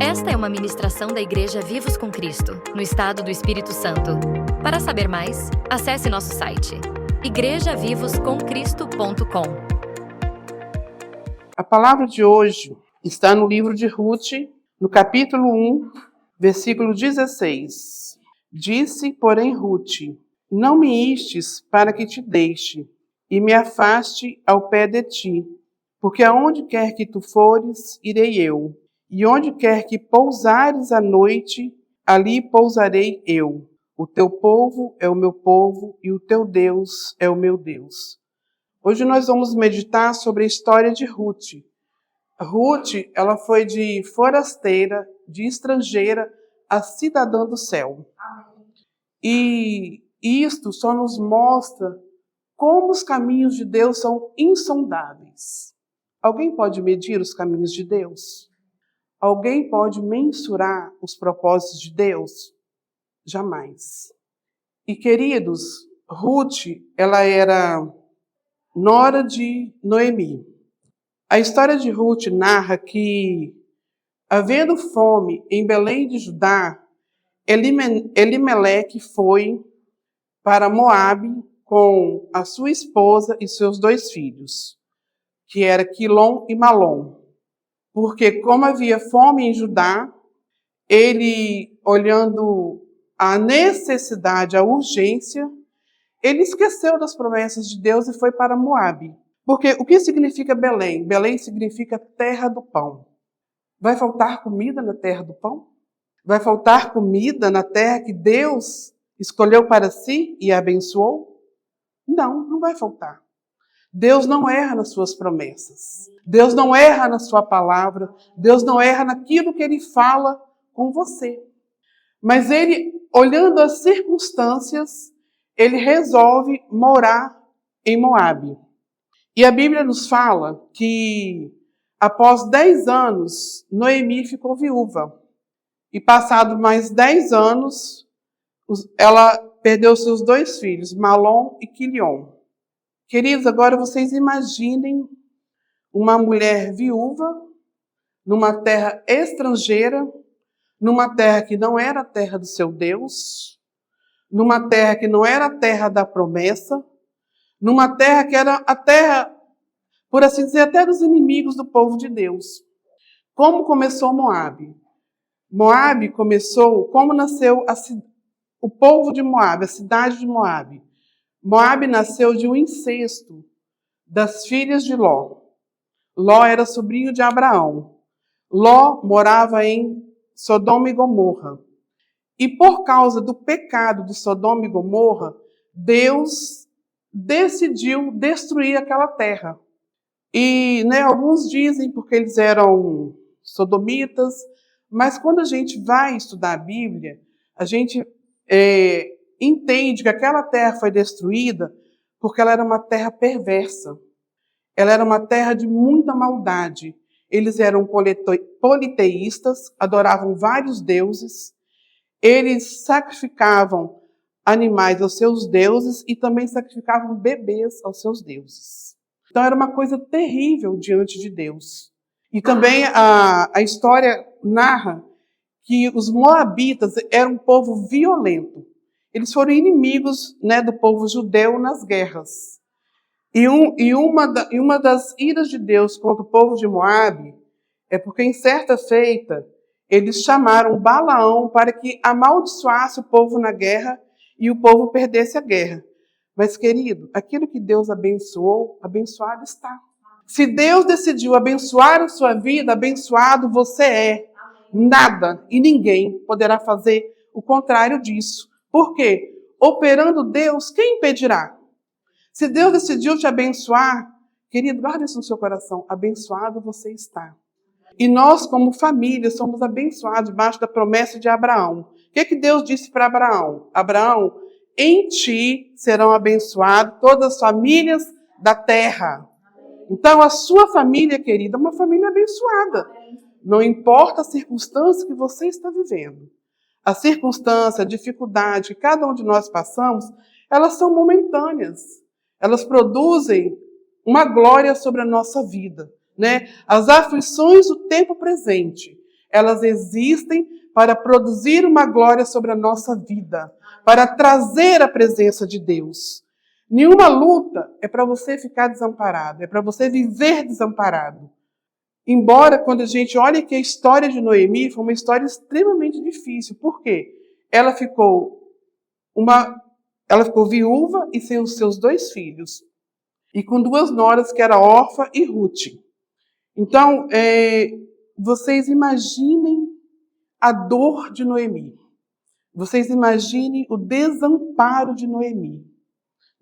Esta é uma ministração da Igreja Vivos com Cristo, no estado do Espírito Santo. Para saber mais, acesse nosso site igrejavivoscomcristo.com. A palavra de hoje está no livro de Ruth, no capítulo 1, versículo 16. Disse, porém, Ruth: não me istes para que te deixe, e me afaste ao pé de ti, porque aonde quer que tu fores, irei eu, e onde quer que pousares à noite, ali pousarei eu. O teu povo é o meu povo, e o teu Deus é o meu Deus. Hoje nós vamos meditar sobre a história de Ruth. Ruth, ela foi de forasteira, de estrangeira, a cidadã do céu. E isto só nos mostra como os caminhos de Deus são insondáveis. Alguém pode medir os caminhos de Deus? Alguém pode mensurar os propósitos de Deus? Jamais. E queridos, Ruth, ela era nora de Noemi. A história de Ruth narra que, havendo fome em Belém de Judá, Elimeleque foi para Moabe com a sua esposa e seus 2 filhos, que era Quilom e Malom. Porque como havia fome em Judá, ele, olhando a necessidade, a urgência, ele esqueceu das promessas de Deus e foi para Moabe. Porque o que significa Belém? Belém significa terra do pão. Vai faltar comida na terra do pão? Vai faltar comida na terra que Deus escolheu para si e abençoou? Não, não vai faltar. Deus não erra nas suas promessas. Deus não erra na sua palavra. Deus não erra naquilo que Ele fala com você. Mas Ele, olhando as circunstâncias, Ele resolve morar em Moabe. E a Bíblia nos fala que, após 10 anos, Noemi ficou viúva. E passado mais 10 anos, ela perdeu seus 2 filhos, Malom e Quilion. Queridos, agora vocês imaginem uma mulher viúva, numa terra estrangeira, numa terra que não era a terra do seu Deus, numa terra que não era a terra da promessa, numa terra que era a terra, por assim dizer, até dos inimigos do povo de Deus. Como começou Moabe? Moabe começou, como nasceu o povo de Moabe, a cidade de Moabe. Moabe nasceu de um incesto das filhas de Ló. Ló era sobrinho de Abraão. Ló morava em Sodoma e Gomorra. E por causa do pecado de Sodoma e Gomorra, Deus decidiu destruir aquela terra. E alguns dizem porque eles eram sodomitas, mas quando a gente vai estudar a Bíblia, a gente entende que aquela terra foi destruída porque ela era uma terra perversa. Ela era uma terra de muita maldade. Eles eram politeístas, adoravam vários deuses. Eles sacrificavam animais aos seus deuses e também sacrificavam bebês aos seus deuses. Então era uma coisa terrível diante de Deus. E também a história narra que os moabitas eram um povo violento. Eles foram inimigos, do povo judeu nas guerras. E uma das iras de Deus contra o povo de Moabe é porque em certa feita eles chamaram Balaão para que amaldiçoasse o povo na guerra e o povo perdesse a guerra. Mas, querido, aquilo que Deus abençoou, abençoado está. Se Deus decidiu abençoar a sua vida, abençoado você é. Nada e ninguém poderá fazer o contrário disso. Por quê? Operando Deus, quem impedirá? Se Deus decidiu te abençoar, querido, guarda isso no seu coração. Abençoado você está. E nós, como família, somos abençoados debaixo da promessa de Abraão. O que Deus disse para Abraão? Abraão, em ti serão abençoadas todas as famílias da terra. Então, a sua família, querida, é uma família abençoada. Não importa a circunstância que você está vivendo. A circunstância, a dificuldade que cada um de nós passamos, elas são momentâneas. Elas produzem uma glória sobre a nossa vida. As aflições do tempo presente, elas existem para produzir uma glória sobre a nossa vida, para trazer a presença de Deus. Nenhuma luta é para você ficar desamparado, é para você viver desamparado. Embora, quando a gente olha que a história de Noemi foi uma história extremamente difícil. Por quê? Ela ficou viúva e sem os seus 2 filhos. E com 2 noras, que era Orfa e Ruth. Então, vocês imaginem a dor de Noemi. Vocês imaginem o desamparo de Noemi.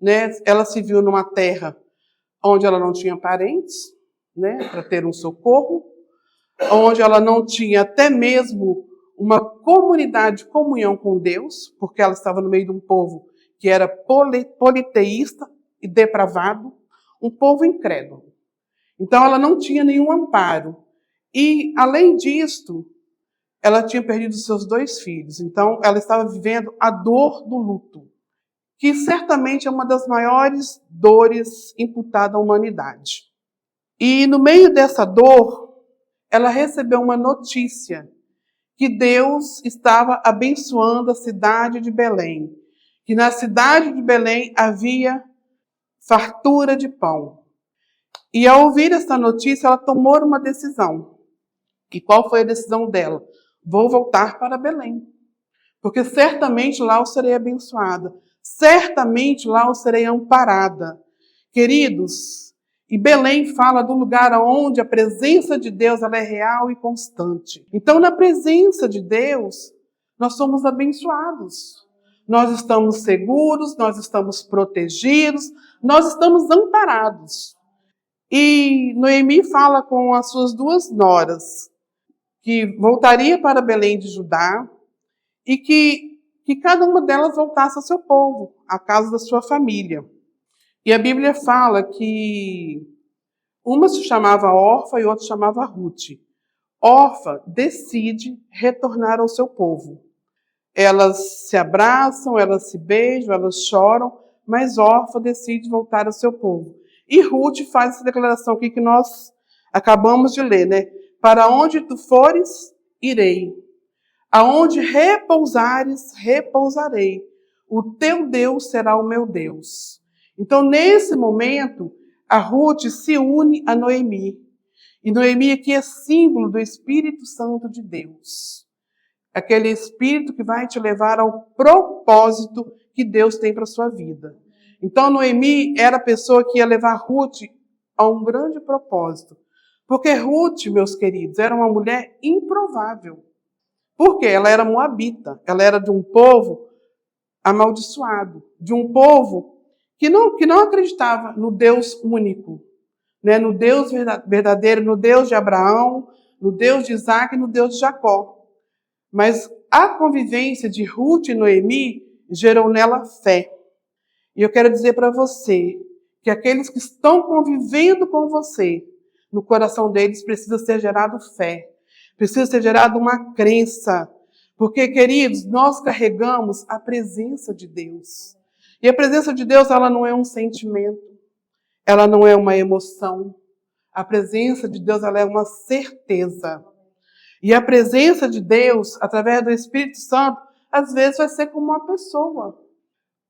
Né? Ela se viu numa terra onde ela não tinha parentes, né, para ter um socorro, onde ela não tinha até mesmo uma comunidade de comunhão com Deus, porque ela estava no meio de um povo que era politeísta e depravado, um povo incrédulo. Então ela não tinha nenhum amparo. E, além disto, ela tinha perdido seus 2 filhos. Então ela estava vivendo a dor do luto, que certamente é uma das maiores dores imputadas à humanidade. E no meio dessa dor, ela recebeu uma notícia que Deus estava abençoando a cidade de Belém, que na cidade de Belém havia fartura de pão. E ao ouvir essa notícia, ela tomou uma decisão. E qual foi a decisão dela? Vou voltar para Belém, porque certamente lá eu serei abençoada, certamente lá eu serei amparada. Queridos, e Belém fala do lugar onde a presença de Deus ela é real e constante. Então, na presença de Deus, nós somos abençoados. Nós estamos seguros, nós estamos protegidos, nós estamos amparados. E Noemi fala com as suas 2 noras, que voltaria para Belém de Judá, e que cada uma delas voltasse ao seu povo, à casa da sua família. E a Bíblia fala que uma se chamava Orfa e outra se chamava Ruth. Orfa decide retornar ao seu povo. Elas se abraçam, elas se beijam, elas choram, mas Orfa decide voltar ao seu povo. E Ruth faz essa declaração aqui que nós acabamos de ler, né? Para onde tu fores, irei. Aonde repousares, repousarei. O teu Deus será o meu Deus. Então, nesse momento, a Ruth se une a Noemi. E Noemi aqui é símbolo do Espírito Santo de Deus. Aquele Espírito que vai te levar ao propósito que Deus tem para a sua vida. Então, Noemi era a pessoa que ia levar Ruth a um grande propósito. Porque Ruth, meus queridos, era uma mulher improvável. Por quê? Ela era moabita. Ela era de um povo amaldiçoado. De um povo que não acreditava no Deus único, né? No Deus verdadeiro, no Deus de Abraão, no Deus de Isaac e no Deus de Jacó. Mas a convivência de Ruth e Noemi gerou nela fé. E eu quero dizer para você que aqueles que estão convivendo com você, no coração deles precisa ser gerado fé, precisa ser gerado uma crença. Porque, queridos, nós carregamos a presença de Deus. E a presença de Deus, ela não é um sentimento, ela não é uma emoção. A presença de Deus, ela é uma certeza. E a presença de Deus, através do Espírito Santo, às vezes vai ser como uma pessoa.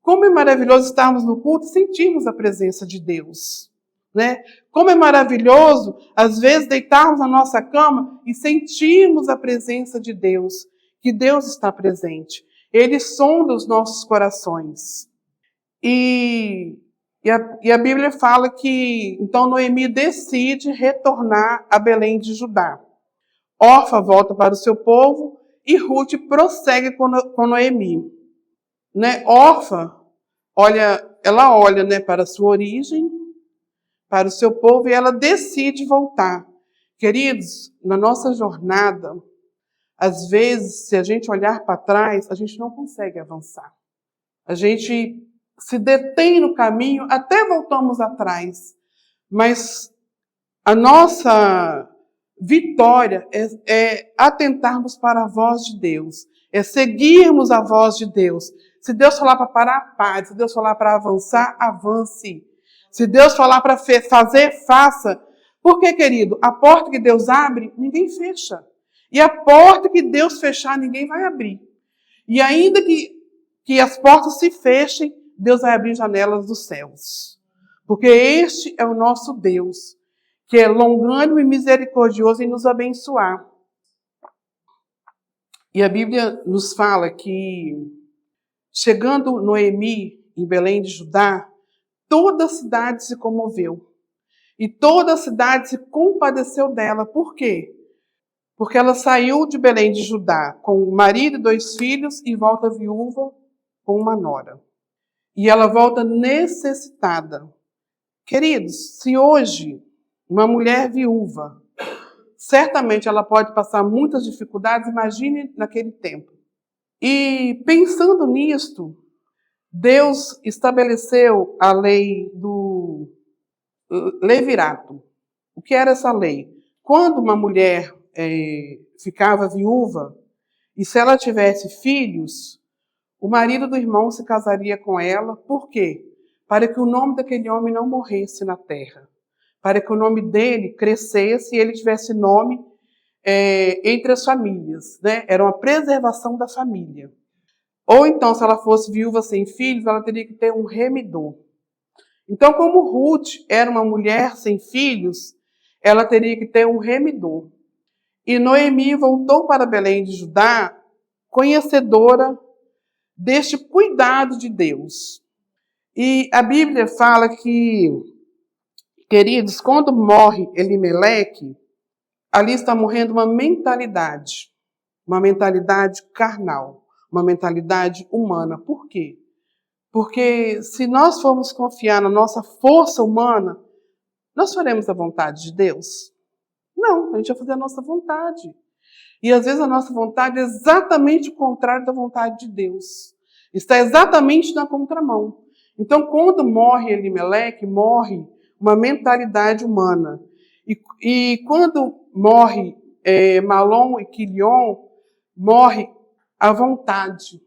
Como é maravilhoso estarmos no culto e sentirmos a presença de Deus, né? Como é maravilhoso, às vezes, deitarmos na nossa cama e sentirmos a presença de Deus, que Deus está presente. Ele sonda os nossos corações. E a Bíblia fala que, então, Noemi decide retornar a Belém de Judá. Orfa volta para o seu povo e Ruth prossegue com Noemi. Né? Orfa, ela olha, né, para a sua origem, para o seu povo, e ela decide voltar. Queridos, na nossa jornada, às vezes, se a gente olhar para trás, a gente não consegue avançar. A gente se detém no caminho, até voltamos atrás. Mas a nossa vitória é atentarmos para a voz de Deus, é seguirmos a voz de Deus. Se Deus falar para parar, pare. Se Deus falar para avançar, avance. Se Deus falar para fazer, faça. Porque, querido, a porta que Deus abre, ninguém fecha. E a porta que Deus fechar, ninguém vai abrir. E ainda que as portas se fechem, Deus vai abrir janelas dos céus. Porque este é o nosso Deus, que é longânimo e misericordioso em nos abençoar. E a Bíblia nos fala que, chegando Noemi em Belém de Judá, toda a cidade se comoveu. E toda a cidade se compadeceu dela. Por quê? Porque ela saiu de Belém de Judá com o marido e 2 filhos e volta viúva com uma nora. E ela volta necessitada. Queridos, se hoje uma mulher viúva, certamente ela pode passar muitas dificuldades, imagine naquele tempo. E pensando nisto, Deus estabeleceu a lei do levirato. O que era essa lei? Quando uma mulher ficava viúva, e se ela tivesse filhos, o marido do irmão se casaria com ela. Por quê? Para que o nome daquele homem não morresse na terra. Para que o nome dele crescesse e ele tivesse nome entre as famílias. Né? Era uma preservação da família. Ou então, se ela fosse viúva sem filhos, ela teria que ter um remidor. Então, como Ruth era uma mulher sem filhos, ela teria que ter um remidor. E Noemi voltou para Belém de Judá, conhecedora deste cuidado de Deus. E a Bíblia fala que, queridos, quando morre Elimeleque, ali está morrendo uma mentalidade carnal, uma mentalidade humana. Por quê? Porque se nós formos confiar na nossa força humana, nós faremos a vontade de Deus? Não, a gente vai fazer a nossa vontade. E às vezes a nossa vontade é exatamente o contrário da vontade de Deus. Está exatamente na contramão. Então, quando morre Elimeleque, morre uma mentalidade humana. E quando morre Malom e Quilion, morre a vontade.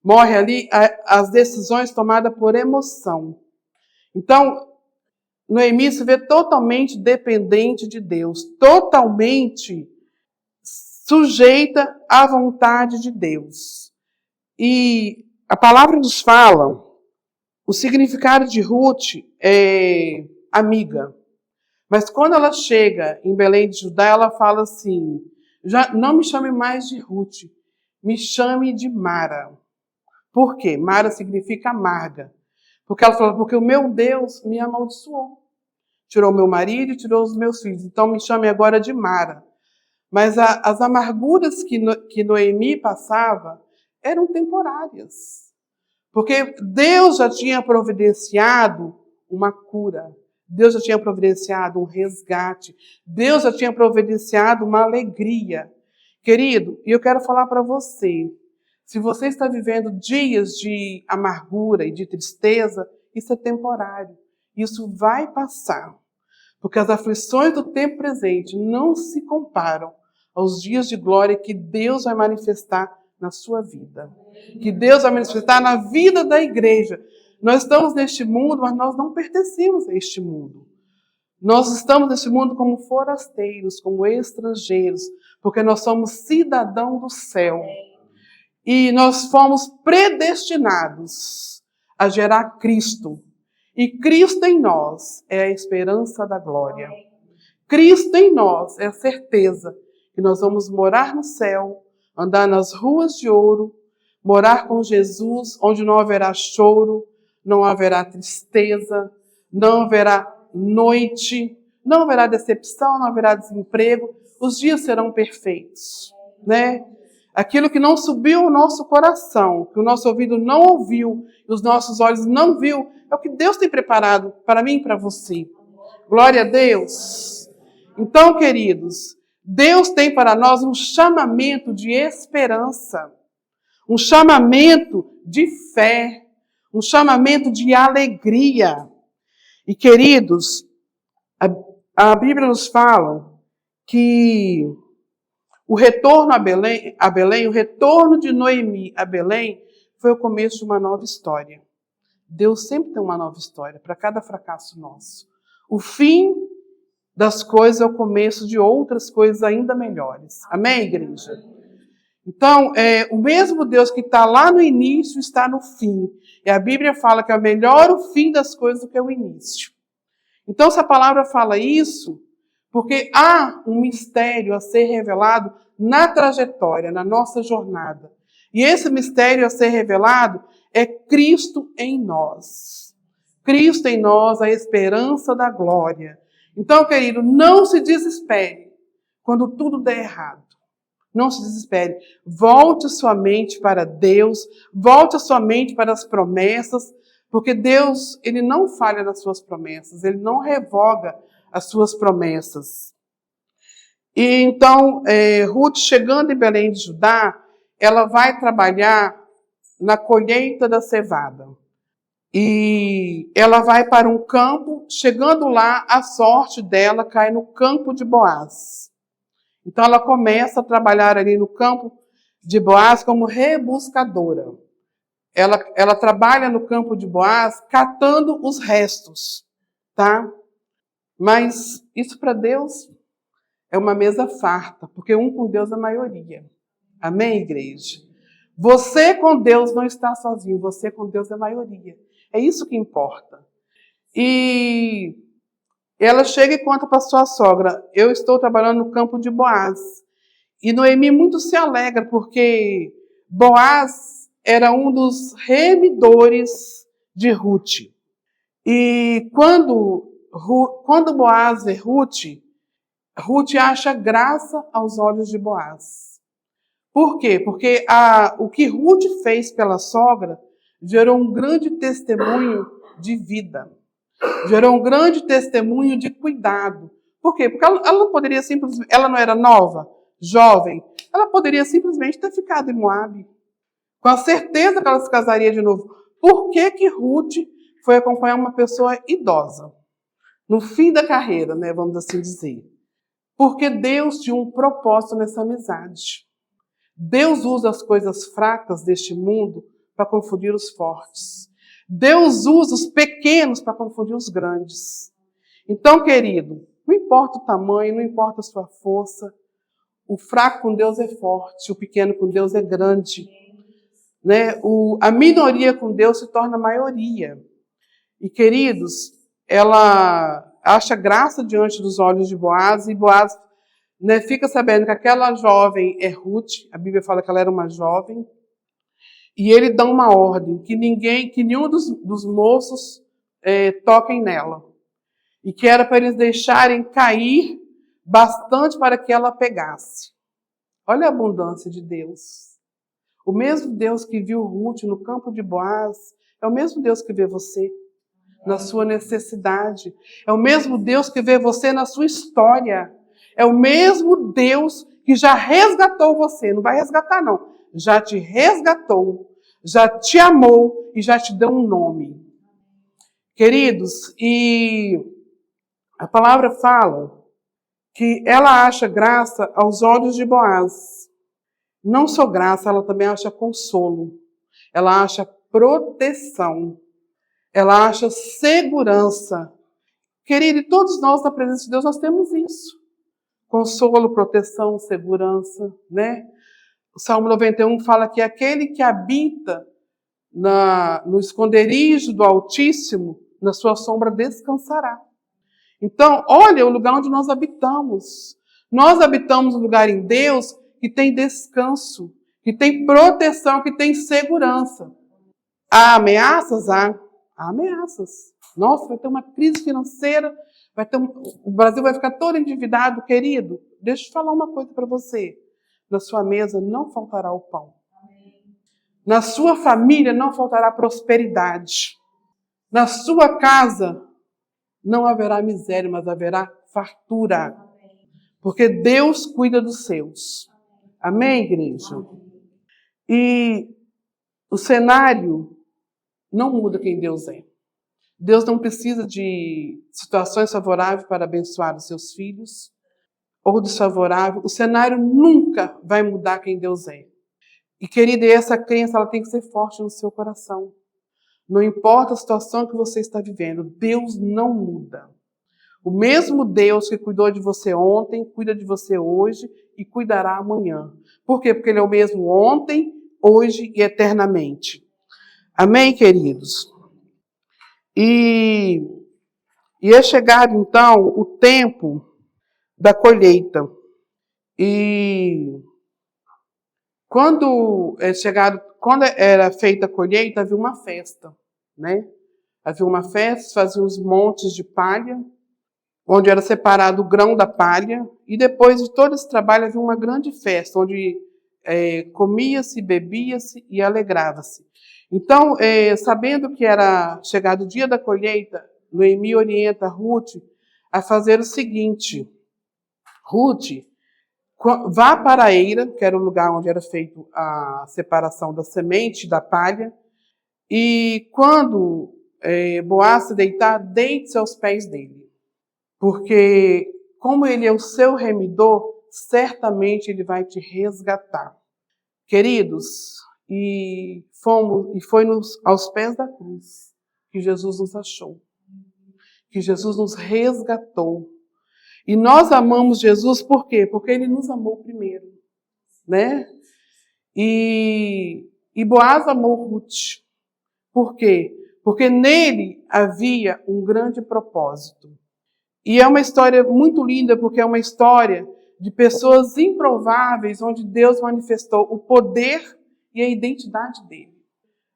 Morre ali as decisões tomadas por emoção. Então, Noemi se vê totalmente dependente de Deus, totalmente sujeita à vontade de Deus. E a palavra nos fala, o significado de Ruth é amiga. Mas quando ela chega em Belém de Judá, ela fala assim, já não me chame mais de Ruth, me chame de Mara. Por quê? Mara significa amarga. Porque ela fala, porque o meu Deus me amaldiçoou. Tirou meu marido e tirou os meus filhos. Então me chame agora de Mara. Mas as amarguras que Noemi passava eram temporárias. Porque Deus já tinha providenciado uma cura. Deus já tinha providenciado um resgate. Deus já tinha providenciado uma alegria. Querido, e eu quero falar para você, se você está vivendo dias de amargura e de tristeza, isso é temporário. Isso vai passar. Porque as aflições do tempo presente não se comparam aos dias de glória que Deus vai manifestar na sua vida. Que Deus vai manifestar na vida da igreja. Nós estamos neste mundo, mas nós não pertencemos a este mundo. Nós estamos neste mundo como forasteiros, como estrangeiros, porque nós somos cidadãos do céu. E nós fomos predestinados a gerar Cristo. E Cristo em nós é a esperança da glória. Cristo em nós é a certeza que nós vamos morar no céu, andar nas ruas de ouro, morar com Jesus, onde não haverá choro, não haverá tristeza, não haverá noite, não haverá decepção, não haverá desemprego. Os dias serão perfeitos, né? Aquilo que não subiu ao nosso coração, que o nosso ouvido não ouviu, e os nossos olhos não viu, é o que Deus tem preparado para mim e para você. Glória a Deus. Então, queridos, Deus tem para nós um chamamento de esperança, um chamamento de fé, um chamamento de alegria. E, queridos, a Bíblia nos fala que o retorno a Belém, o retorno de Noemi a Belém, foi o começo de uma nova história. Deus sempre tem uma nova história para cada fracasso nosso. O fim das coisas é o começo de outras coisas ainda melhores. Amém, igreja? Então, o mesmo Deus que está lá no início está no fim. E a Bíblia fala que é melhor o fim das coisas do que o início. Então, se a palavra fala isso, porque há um mistério a ser revelado na trajetória, na nossa jornada. E esse mistério a ser revelado é Cristo em nós. Cristo em nós, a esperança da glória. Então, querido, não se desespere quando tudo der errado. Não se desespere. Volte sua mente para Deus, volte sua mente para as promessas, porque Deus, Ele não falha nas suas promessas, Ele não revoga as suas promessas. E então, Ruth, chegando em Belém de Judá, ela vai trabalhar na colheita da cevada. E ela vai para um campo, chegando lá, a sorte dela cai no campo de Boaz. Então ela começa a trabalhar ali no campo de Boaz como rebuscadora. Ela trabalha no campo de Boaz catando os restos, tá? Mas isso para Deus é uma mesa farta, porque um com Deus é a maioria. Amém, igreja? Você com Deus não está sozinho, você com Deus é a maioria. É isso que importa. E ela chega e conta para sua sogra: eu estou trabalhando no campo de Boaz. E Noemi muito se alegra, porque Boaz era um dos remidores de Ruth. E quando Boaz vê Ruth, Ruth acha graça aos olhos de Boaz. Por quê? Porque o que Ruth fez pela sogra gerou um grande testemunho de vida. Gerou um grande testemunho de cuidado. Por quê? Porque ela não poderia simplesmente... Ela não era nova, jovem. Ela poderia simplesmente ter ficado em Moabe. Com a certeza que ela se casaria de novo. Por que Ruth foi acompanhar uma pessoa idosa? No fim da carreira, né, vamos assim dizer. Porque Deus tinha um propósito nessa amizade. Deus usa as coisas fracas deste mundo para confundir os fortes. Deus usa os pequenos para confundir os grandes. Então, querido, não importa o tamanho, não importa a sua força, o fraco com Deus é forte, o pequeno com Deus é grande. Né? A minoria com Deus se torna maioria. E, queridos, ela acha graça diante dos olhos de Boaz, e Boaz, né, fica sabendo que aquela jovem é Ruth, a Bíblia fala que ela era uma jovem, e ele dá uma ordem, que nenhum dos moços toquem nela. E que era para eles deixarem cair bastante para que ela pegasse. Olha a abundância de Deus. O mesmo Deus que viu Ruth no campo de Boaz, é o mesmo Deus que vê você na sua necessidade. É o mesmo Deus que vê você na sua história. É o mesmo Deus que já resgatou você. Não vai resgatar, não. Já te resgatou, já te amou e já te deu um nome. Queridos, e a palavra fala que ela acha graça aos olhos de Boaz. Não só graça, ela também acha consolo. Ela acha proteção. Ela acha segurança. Querido, e todos nós, na presença de Deus, nós temos isso. Consolo, proteção, segurança, né? O Salmo 91 fala que aquele que habita no esconderijo do Altíssimo, na sua sombra descansará. Então, olha o lugar onde nós habitamos. Nós habitamos um lugar em Deus que tem descanso, que tem proteção, que tem segurança. Há ameaças? Há ameaças. Nossa, vai ter uma crise financeira, o Brasil vai ficar todo endividado, querido. Deixa eu falar uma coisa para você. Na sua mesa não faltará o pão. Na sua família não faltará prosperidade. Na sua casa não haverá miséria, mas haverá fartura. Porque Deus cuida dos seus. Amém, igreja? E o cenário não muda quem Deus é. Deus não precisa de situações favoráveis para abençoar os seus filhos, ou desfavorável. O cenário nunca vai mudar quem Deus é. E, querida, essa crença ela tem que ser forte no seu coração. Não importa a situação que você está vivendo, Deus não muda. O mesmo Deus que cuidou de você ontem, cuida de você hoje e cuidará amanhã. Por quê? Porque Ele é o mesmo ontem, hoje e eternamente. Amém, queridos? E é chegado, então, o tempo da colheita. E quando era feita a colheita, havia uma festa, né? Havia uma festa, fazia os montes de palha, onde era separado o grão da palha, e depois de todo esse trabalho havia uma grande festa, onde comia-se, bebia-se e alegrava-se. Então, sabendo que era chegado o dia da colheita, Noemi orienta Ruth a fazer o seguinte: Ruth, vá para a eira, que era o lugar onde era feita a separação da semente da palha, e quando Boaz se deitar, deite-se aos pés dele. Porque, como ele é o seu remidor, certamente ele vai te resgatar. Queridos, foi aos pés da cruz que Jesus nos achou, que Jesus nos resgatou. E nós amamos Jesus por quê? Porque Ele nos amou primeiro, né? E Boaz amou Ruth. Por quê? Porque nele havia um grande propósito. E é uma história muito linda, porque é uma história de pessoas improváveis, onde Deus manifestou o poder e a identidade dele.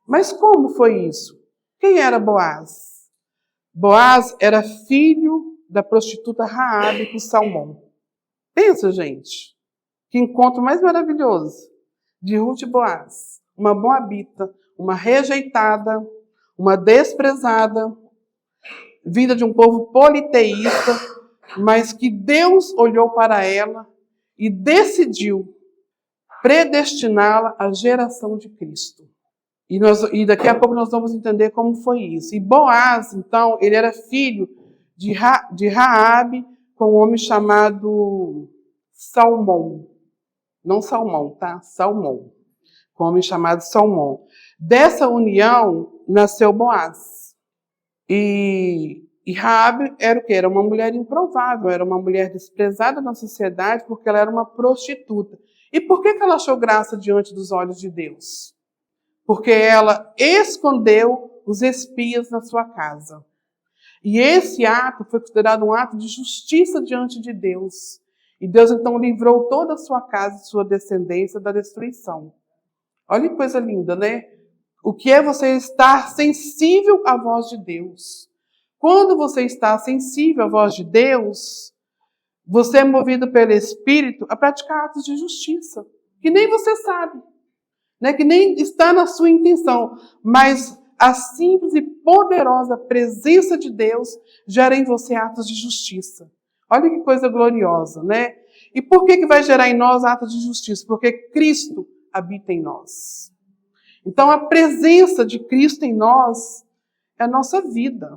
Mas como foi isso? Quem era Boaz? Boaz era filho da prostituta Raabe com Salmão. Pensa, gente, que encontro mais maravilhoso de Ruth e Boaz. Uma moabita, uma rejeitada, uma desprezada, vinda de um povo politeísta, mas que Deus olhou para ela e decidiu predestiná-la à geração de Cristo. E daqui a pouco nós vamos entender como foi isso. E Boaz, então, ele era filho de Raabe com um homem chamado Salmão. Não Salmão, tá? Salmão. Com um homem chamado Salmão. Dessa união nasceu Boaz. E Raabe era o quê? Era uma mulher improvável, era uma mulher desprezada na sociedade porque ela era uma prostituta. E por que ela achou graça diante dos olhos de Deus? Porque ela escondeu os espias na sua casa. E esse ato foi considerado um ato de justiça diante de Deus. E Deus então livrou toda a sua casa e sua descendência da destruição. Olha que coisa linda, né? O que é você estar sensível à voz de Deus? Quando você está sensível à voz de Deus, você é movido pelo Espírito a praticar atos de justiça, que nem você sabe. Né, que nem está na sua intenção, mas a simples e poderosa presença de Deus gera em você atos de justiça. Olha que coisa gloriosa, né? E por que vai gerar em nós atos de justiça? Porque Cristo habita em nós. Então a presença de Cristo em nós é a nossa vida,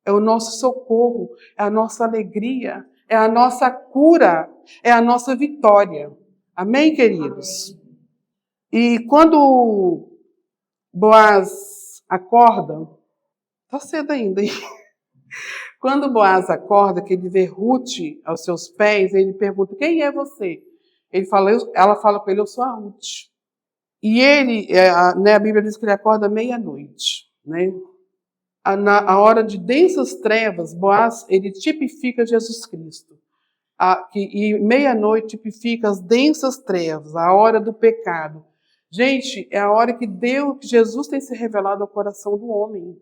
é o nosso socorro, é a nossa alegria, é a nossa cura, é a nossa vitória. Amém, queridos? E quando Boaz acorda, está cedo ainda, hein? Quando Boaz acorda, que ele vê Ruth aos seus pés, ele pergunta: quem é você? Ela fala com ele: eu sou a Ruth. E ele, a Bíblia diz que ele acorda meia-noite, né? Na hora de densas trevas, Boaz, ele tipifica Jesus Cristo. E meia-noite tipifica as densas trevas, a hora do pecado. Gente, é a hora que Jesus tem se revelado ao coração do homem.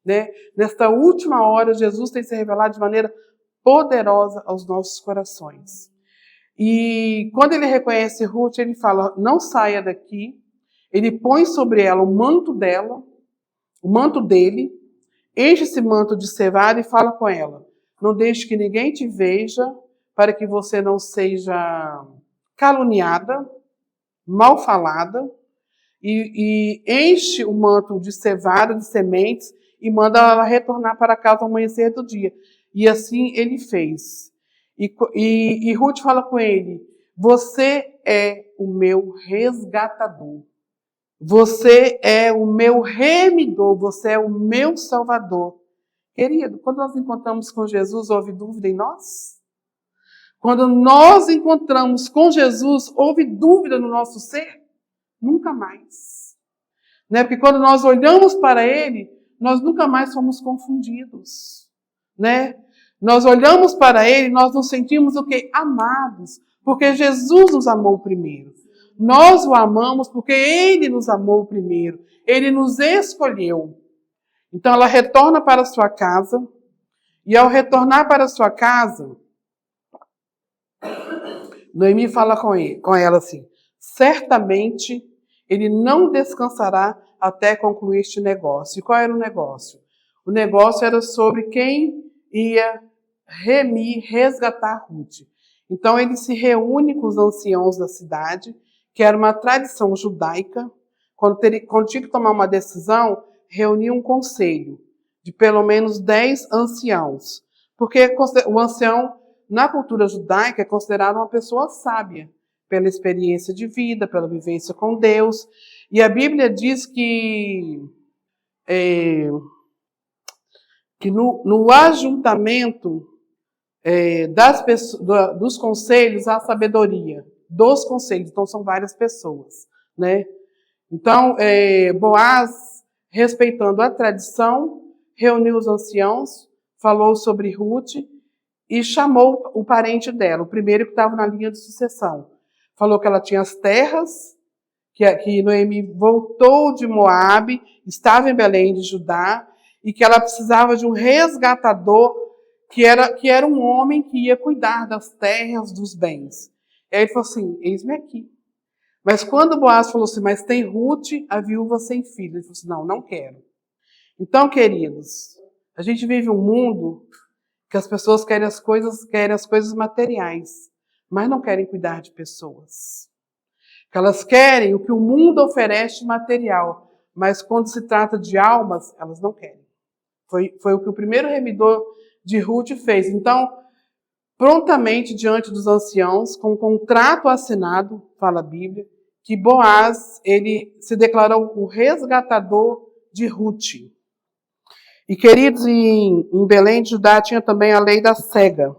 Né? Nesta última hora, Jesus tem se revelado de maneira poderosa aos nossos corações. E quando ele reconhece Ruth, ele fala: não saia daqui. Ele põe sobre ela, o manto dele, enche esse manto de cevada e fala com ela: não deixe que ninguém te veja, para que você não seja caluniada, mal falada, e enche o manto de cevada, de sementes, e manda ela retornar para casa ao amanhecer do dia. E assim ele fez. E Ruth fala com ele: você é o meu resgatador. Você é o meu remidor, você é o meu salvador. Querido, quando nós encontramos com Jesus, houve dúvida em nós? Quando nós encontramos com Jesus, houve dúvida no nosso ser? Nunca mais. Né? Porque quando nós olhamos para Ele, nós nunca mais fomos confundidos. Né? Nós olhamos para Ele, nós nos sentimos o quê? Amados. Porque Jesus nos amou primeiro. Nós o amamos porque Ele nos amou primeiro. Ele nos escolheu. Então ela retorna para sua casa. E ao retornar para sua casa, Noemi fala com ela assim: certamente ele não descansará até concluir este negócio. E qual era o negócio? O negócio era sobre quem ia resgatar Ruth. Então ele se reúne com os anciãos da cidade, que era uma tradição judaica. Quando tinha que tomar uma decisão, reunia um conselho de pelo menos 10 anciãos. Porque o ancião, na cultura judaica, é considerado uma pessoa sábia, pela experiência de vida, pela vivência com Deus. E a Bíblia diz que no ajuntamento dos conselhos há sabedoria. Dos conselhos, então são várias pessoas. Né? Então, Boaz, respeitando a tradição, reuniu os anciãos, falou sobre Ruth e chamou o parente dela, o primeiro que estava na linha de sucessão. Falou que ela tinha as terras, que Noemi voltou de Moabe, estava em Belém de Judá, e que ela precisava de um resgatador, que era um homem que ia cuidar das terras, dos bens. E aí ele falou assim: eis-me aqui. Mas quando Boaz falou assim: mas tem Ruth, a viúva sem filho, ele falou assim: não quero. Então, queridos, a gente vive um mundo que as pessoas querem as coisas materiais, mas não querem cuidar de pessoas. Que elas querem o que o mundo oferece material, mas quando se trata de almas, elas não querem. Foi o que o primeiro remidor de Ruth fez. Então, prontamente, diante dos anciãos, com um contrato assinado, fala a Bíblia, que Boaz, ele se declarou o resgatador de Ruth. E, queridos, em Belém de Judá tinha também a lei da cega.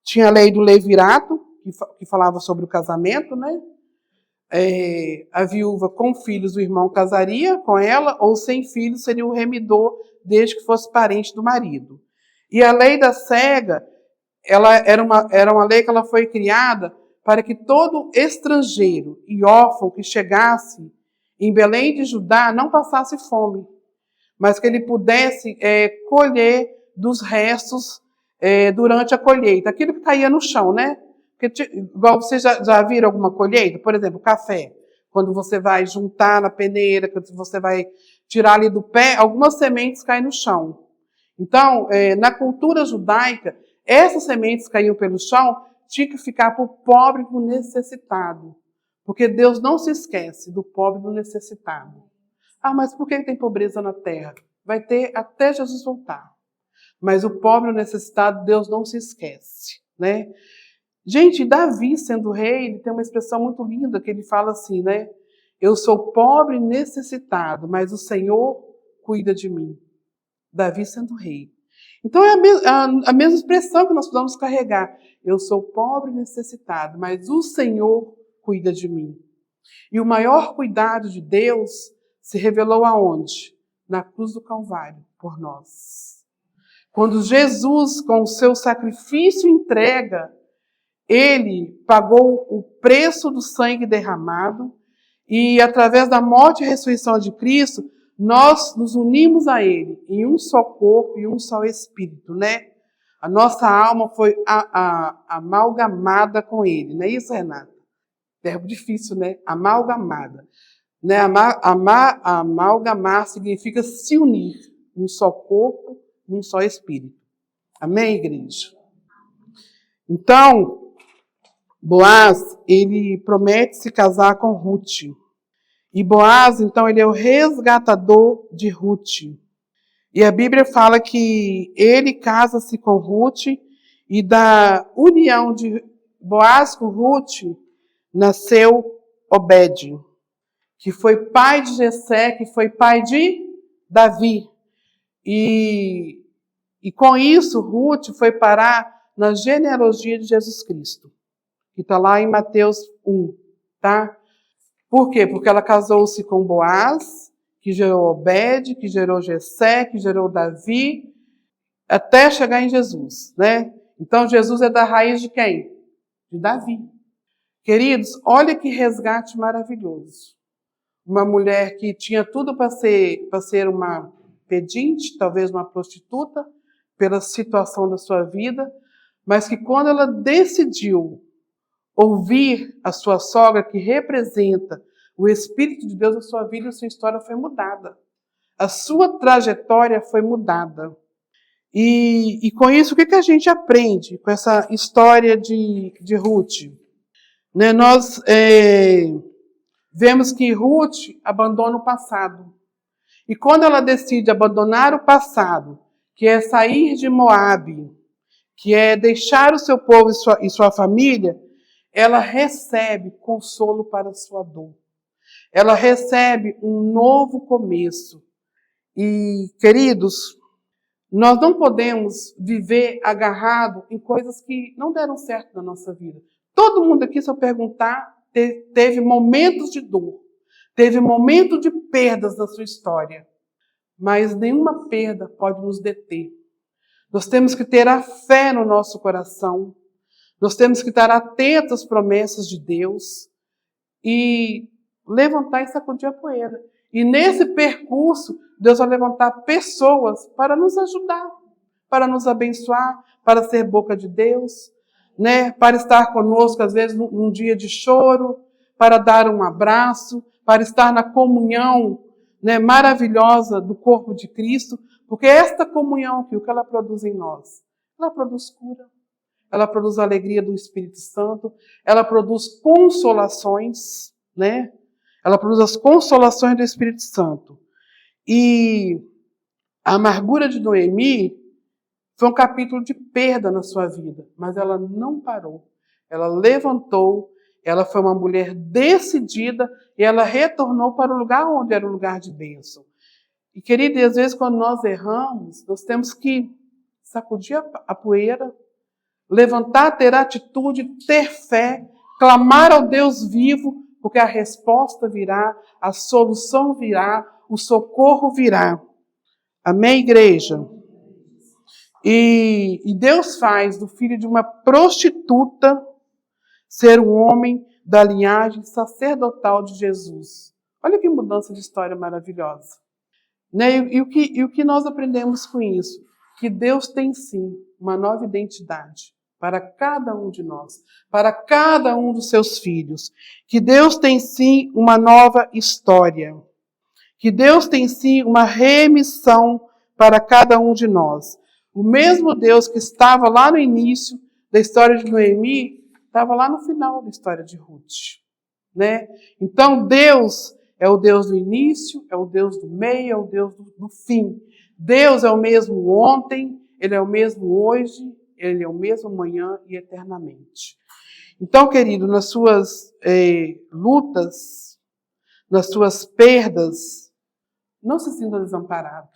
Tinha a lei do levirato, que falava sobre o casamento, né? A viúva com filhos, o irmão casaria com ela, ou sem filhos seria o remidor, desde que fosse parente do marido. E a lei da cega, ela era uma lei que ela foi criada para que todo estrangeiro e órfão que chegasse em Belém de Judá não passasse fome, mas que ele pudesse colher dos restos durante a colheita. Aquilo que caía no chão, né? Porque, igual vocês já viram alguma colheita? Por exemplo, café. Quando você vai juntar na peneira, quando você vai tirar ali do pé, algumas sementes caem no chão. Então, na cultura judaica, essas sementes caíam pelo chão, tinha que ficar para o pobre e para o necessitado. Porque Deus não se esquece do pobre e do necessitado. Ah, mas por que tem pobreza na terra? Vai ter até Jesus voltar. Mas o pobre e o necessitado, Deus não se esquece, né? Gente, Davi, sendo rei, ele tem uma expressão muito linda, que ele fala assim, né? Eu sou pobre e necessitado, mas o Senhor cuida de mim. Davi sendo rei. Então é a mesma expressão que nós precisamos carregar. Eu sou pobre e necessitado, mas o Senhor cuida de mim. E o maior cuidado de Deus se revelou aonde? Na cruz do Calvário, por nós. Quando Jesus, com o seu sacrifício e entrega, ele pagou o preço do sangue derramado e, através da morte e ressurreição de Cristo, nós nos unimos a ele em um só corpo e um só espírito, né? A nossa alma foi amalgamada com ele, não é isso, Renata? Verbo difícil, né? Amalgamada. Né? Amalgamar significa se unir num só corpo, num só espírito. Amém, igreja? Então, Boaz, ele promete se casar com Ruth. E Boaz, então, ele é o resgatador de Ruth. E a Bíblia fala que ele casa-se com Ruth e da união de Boaz com Ruth nasceu Obed, que foi pai de Jessé, que foi pai de Davi. E E com isso, Ruth foi parar na genealogia de Jesus Cristo, que está lá em Mateus 1, tá? Por quê? Porque ela casou-se com Boaz, que gerou Obed, que gerou Jessé, que gerou Davi, até chegar em Jesus, né? Então, Jesus é da raiz de quem? De Davi. Queridos, olha que resgate maravilhoso. Uma mulher que tinha tudo para ser uma pedinte, talvez uma prostituta, pela situação da sua vida, mas que quando ela decidiu ouvir a sua sogra, que representa o Espírito de Deus na sua vida, a sua história foi mudada. A sua trajetória foi mudada. E com isso, o que a gente aprende com essa história de Ruth? Né, nós vemos que Ruth abandona o passado. E quando ela decide abandonar o passado, que é sair de Moabe, que é deixar o seu povo e sua família, ela recebe consolo para a sua dor. Ela recebe um novo começo. E, queridos, nós não podemos viver agarrado em coisas que não deram certo na nossa vida. Todo mundo aqui, se eu perguntar, teve momentos de dor, teve momentos de perdas na sua história, mas nenhuma perda pode nos deter. Nós temos que ter a fé no nosso coração, nós temos que estar atentos às promessas de Deus e levantar e sacudir a poeira. E nesse percurso, Deus vai levantar pessoas para nos ajudar, para nos abençoar, para ser boca de Deus, né? Para estar conosco, às vezes, num dia de choro, para dar um abraço, para estar na comunhão, né, maravilhosa do corpo de Cristo, porque esta comunhão aqui, o que ela produz em nós? Ela produz cura, ela produz a alegria do Espírito Santo, ela produz consolações, né? Ela produz as consolações do Espírito Santo. E a amargura de Noemi foi um capítulo de perda na sua vida, mas ela não parou. Ela levantou, ela foi uma mulher decidida e ela retornou para o lugar onde era o lugar de bênção. E, querida, às vezes quando nós erramos, nós temos que sacudir a poeira, levantar, ter atitude, ter fé, clamar ao Deus vivo, porque a resposta virá, a solução virá, o socorro virá. Amém, igreja? E Deus faz do filho de uma prostituta ser um homem da linhagem sacerdotal de Jesus. Olha que mudança de história maravilhosa. Né? E o que nós aprendemos com isso? Que Deus tem sim uma nova identidade para cada um de nós, para cada um dos seus filhos. Que Deus tem sim uma nova história. Que Deus tem sim uma remissão para cada um de nós. O mesmo Deus que estava lá no início da história de Noemi, estava lá no final da história de Ruth. Né? Então Deus é o Deus do início, é o Deus do meio, é o Deus do fim. Deus é o mesmo ontem, Ele é o mesmo hoje, Ele é o mesmo amanhã e eternamente. Então, querido, nas suas lutas, nas suas perdas, não se sinta desamparado.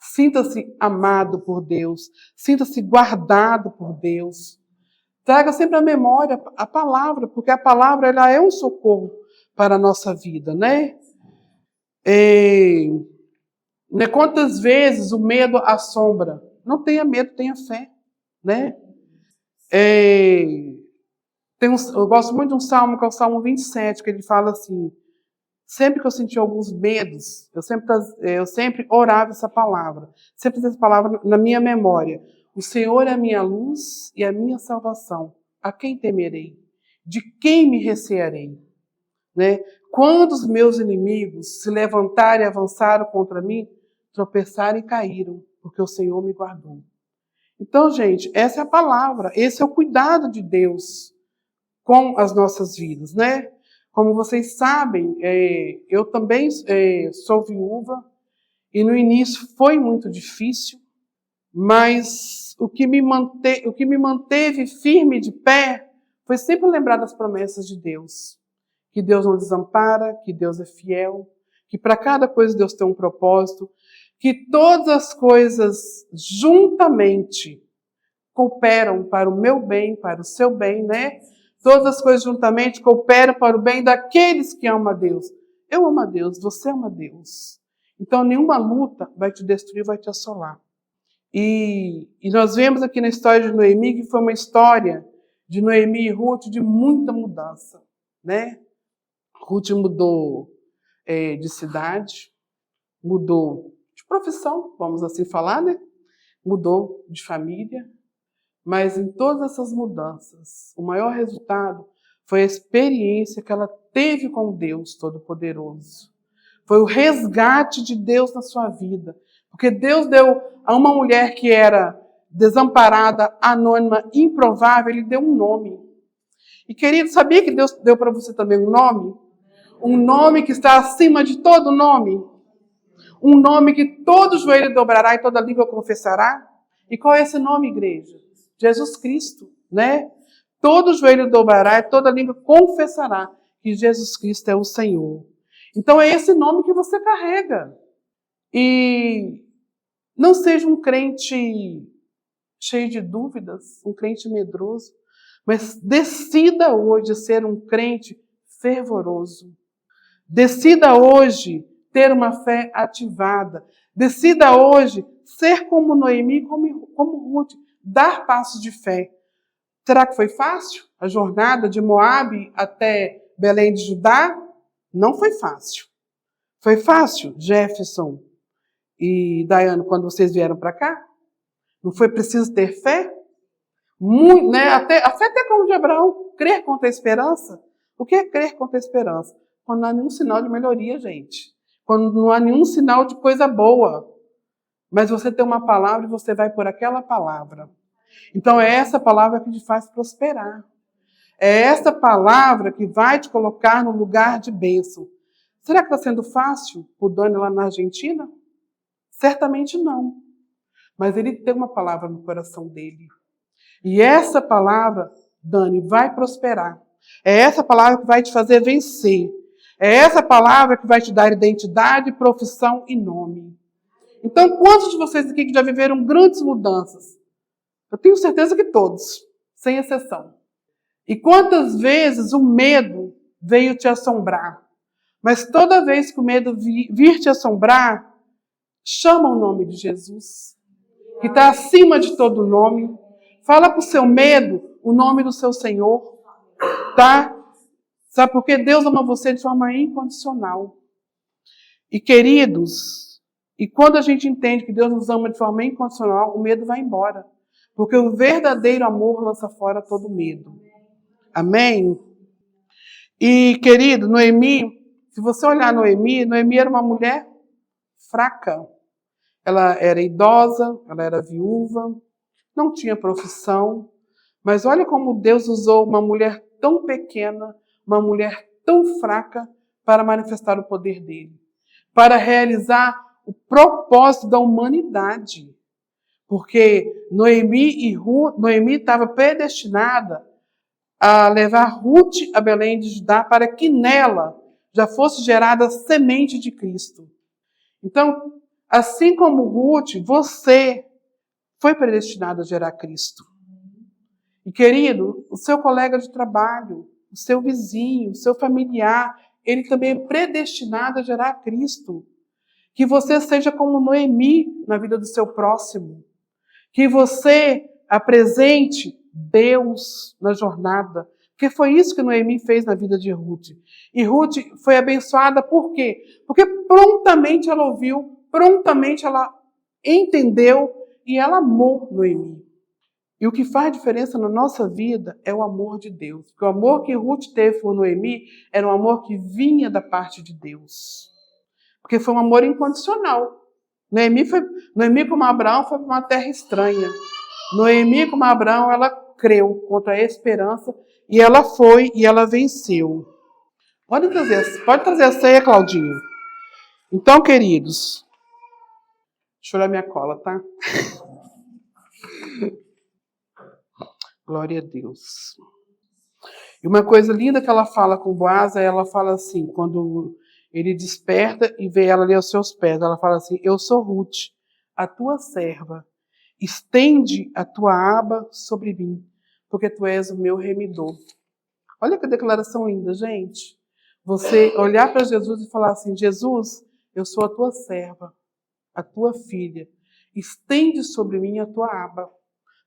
Sinta-se amado por Deus, sinta-se guardado por Deus. Traga sempre à memória a palavra, porque a palavra ela é um socorro para a nossa vida, né? Quantas vezes o medo assombra? Não tenha medo, tenha fé, né? Eu gosto muito de um salmo, que é o Salmo 27, que ele fala assim: sempre que eu senti alguns medos, eu sempre orava essa palavra, sempre essa palavra na minha memória. O Senhor é a minha luz e a minha salvação. A quem temerei? De quem me recearei? Né? Quando os meus inimigos se levantaram e avançaram contra mim, tropeçaram e caíram, porque o Senhor me guardou. Então, gente, essa é a palavra, esse é o cuidado de Deus com as nossas vidas, né? Como vocês sabem, eu também sou viúva e no início foi muito difícil, mas o que me manteve firme de pé foi sempre lembrar das promessas de Deus. Que Deus não desampara, que Deus é fiel, que para cada coisa Deus tem um propósito, que todas as coisas juntamente cooperam para o meu bem, para o seu bem, né? Todas as coisas juntamente cooperam para o bem daqueles que amam a Deus. Eu amo a Deus, você ama a Deus. Então, nenhuma luta vai te destruir, vai te assolar. E nós vemos aqui na história de Noemi que foi uma história de Noemi e Ruth de muita mudança, né? Ruth mudou de cidade, mudou de profissão, vamos assim falar, né? Mudou de família, mas em todas essas mudanças, o maior resultado foi a experiência que ela teve com Deus Todo-Poderoso. Foi o resgate de Deus na sua vida. Porque Deus deu a uma mulher que era desamparada, anônima, improvável, Ele deu um nome. E, querido, sabia que Deus deu para você também um nome? Um nome que está acima de todo nome. Um nome que todo joelho dobrará e toda língua confessará. E qual é esse nome, igreja? Jesus Cristo, né? Todo joelho dobrará e toda língua confessará que Jesus Cristo é o Senhor. Então é esse nome que você carrega. E não seja um crente cheio de dúvidas, um crente medroso, mas decida hoje ser um crente fervoroso. Decida hoje ter uma fé ativada. Decida hoje ser como Noemi, como Ruth, dar passos de fé. Será que foi fácil? A jornada de Moabe até Belém de Judá? Não foi fácil. Foi fácil, Jefferson e Daiane, quando vocês vieram para cá? Não foi preciso ter fé? Muito, né? A fé até como de Abraão, crer contra a esperança. O que é crer contra a esperança? Quando não há nenhum sinal de melhoria, gente. Quando não há nenhum sinal de coisa boa. Mas você tem uma palavra e você vai por aquela palavra. Então é essa palavra que te faz prosperar. É essa palavra que vai te colocar no lugar de bênção. Será que está sendo fácil o Dani lá na Argentina? Certamente não. Mas ele tem uma palavra no coração dele. E essa palavra, Dani, vai prosperar. É essa palavra que vai te fazer vencer. É essa palavra que vai te dar identidade, profissão e nome. Então, quantos de vocês aqui que já viveram grandes mudanças? Eu tenho certeza que todos, sem exceção. E quantas vezes o medo veio te assombrar? Mas toda vez que o medo vir te assombrar, chama o nome de Jesus, que está acima de todo nome. Fala para o seu medo o nome do seu Senhor, tá? Sabe por quê? Deus ama você de forma incondicional. E queridos, e quando a gente entende que Deus nos ama de forma incondicional, o medo vai embora. Porque o verdadeiro amor lança fora todo medo. Amém? E, querido, Noemi, se você olhar Noemi era uma mulher fraca. Ela era idosa, ela era viúva, não tinha profissão. Mas olha como Deus usou uma mulher tão pequena, uma mulher tão fraca, para manifestar o poder dele. Para realizar o propósito da humanidade. Porque Noemi estava predestinada a levar Ruth a Belém de Judá para que nela já fosse gerada a semente de Cristo. Então, assim como Ruth, você foi predestinado a gerar Cristo. E, querido, o seu colega de trabalho, o seu vizinho, o seu familiar, ele também é predestinado a gerar Cristo. Que você seja como Noemi na vida do seu próximo. Que você apresente Deus na jornada. Porque foi isso que Noemi fez na vida de Ruth. E Ruth foi abençoada por quê? Porque prontamente ela ouviu, prontamente ela entendeu e ela amou Noemi. E o que faz diferença na nossa vida é o amor de Deus. Porque o amor que Ruth teve por Noemi era um amor que vinha da parte de Deus. Porque foi um amor incondicional. Noemi como Abraão foi para uma terra estranha. Noemi como Abraão, ela creu contra a esperança e ela foi e ela venceu. Pode trazer a ceia, Claudinho. Então, queridos, deixa eu olhar minha cola, tá? Glória a Deus. E uma coisa linda que ela fala com Boaz, ela fala assim, quando Ele desperta e vê ela ali aos seus pés. Ela fala assim, eu sou Ruth, a tua serva. Estende a tua aba sobre mim, porque tu és o meu remidor. Olha que declaração linda, gente. Você olhar para Jesus e falar assim, Jesus, eu sou a tua serva, a tua filha. Estende sobre mim a tua aba,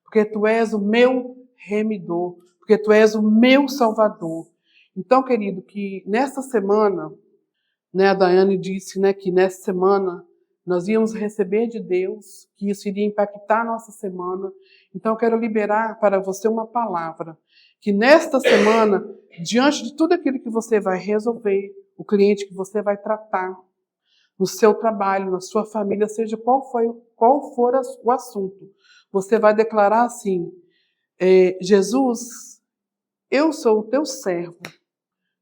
porque tu és o meu remidor, porque tu és o meu salvador. Então, querido, que nesta semana, né, a Daiane disse, né, que nessa semana nós íamos receber de Deus, que isso iria impactar a nossa semana. Então, eu quero liberar para você uma palavra, que nesta semana, diante de tudo aquilo que você vai resolver, o cliente que você vai tratar, no seu trabalho, na sua família, seja qual for o assunto, você vai declarar assim, Jesus, eu sou o teu servo.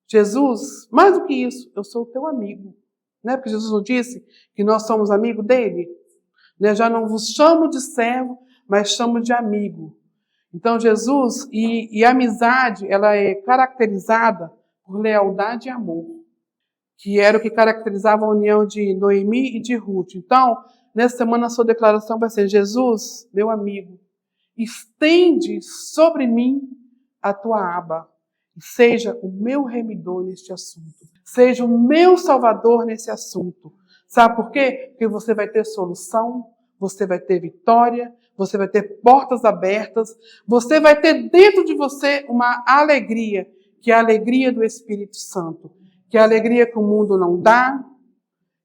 Jesus, mais do que isso, eu sou o teu amigo. Né? Porque Jesus não disse que nós somos amigos dele? Né? Já não vos chamo de servo, mas chamo de amigo. Então, Jesus, e a amizade, ela é caracterizada por lealdade e amor, que era o que caracterizava a união de Noemi e de Ruth. Então, nessa semana, a sua declaração vai ser, Jesus, meu amigo, estende sobre mim a tua aba. Seja o meu remidor neste assunto. Seja o meu salvador nesse assunto. Sabe por quê? Porque você vai ter solução, você vai ter vitória, você vai ter portas abertas, você vai ter dentro de você uma alegria, que é a alegria do Espírito Santo. Que é a alegria que o mundo não dá,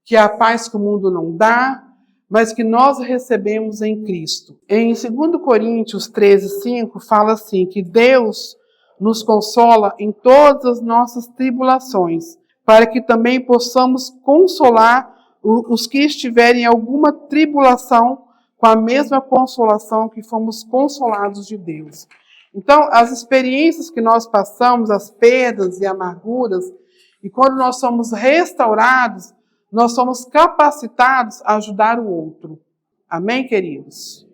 que é a paz que o mundo não dá, mas que nós recebemos em Cristo. Em 2 Coríntios 13:5 fala assim, que Deus nos consola em todas as nossas tribulações, para que também possamos consolar os que estiverem em alguma tribulação com a mesma consolação que fomos consolados de Deus. Então, as experiências que nós passamos, as perdas e amarguras, e quando nós somos restaurados, nós somos capacitados a ajudar o outro. Amém, queridos?